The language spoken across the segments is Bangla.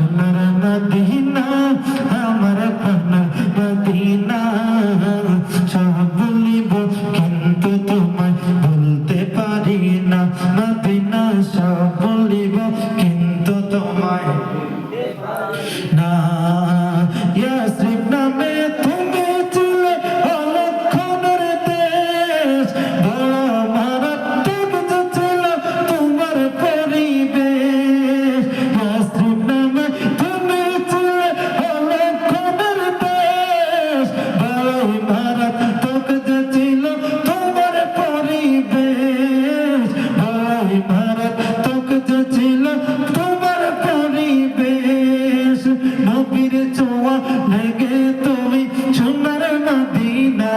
সোনার মদিনা আমার প্রাণের মদিনা সব বলিব কিন্তু তোমায় বলতে পারি না মদিনা সব বলিব কিন্তু তোমায় না ইয়াসরিব নামে তুমি ছিলে অলক্ষণের দেশ বড় মারাত্মক ছিল তোমার পরিবেশ ইয়াসরিব নামে তুমি ছিলে অলক্ষণের দেশ বড় মারাত্মক ছিল তোমার পরিবেশ বড় মারাত্মক ছিল তোমার পরিবেশ নবীর ছোঁয়া লেগে তুমি সোনার মদিনা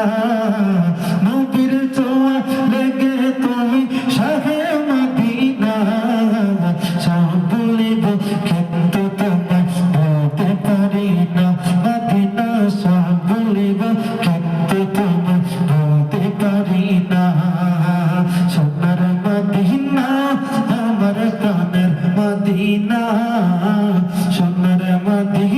নবীর ছোঁয়া লেগে তুমি শাহে মদিনা সব বলিব কিন্তু তোমায় বলতে পারি না মদিনা সব বলিব কিন্তু তোমায় বলতে পারি না সোনার মদিনা আমার প্রাণের মদিনা সোনার মদিনা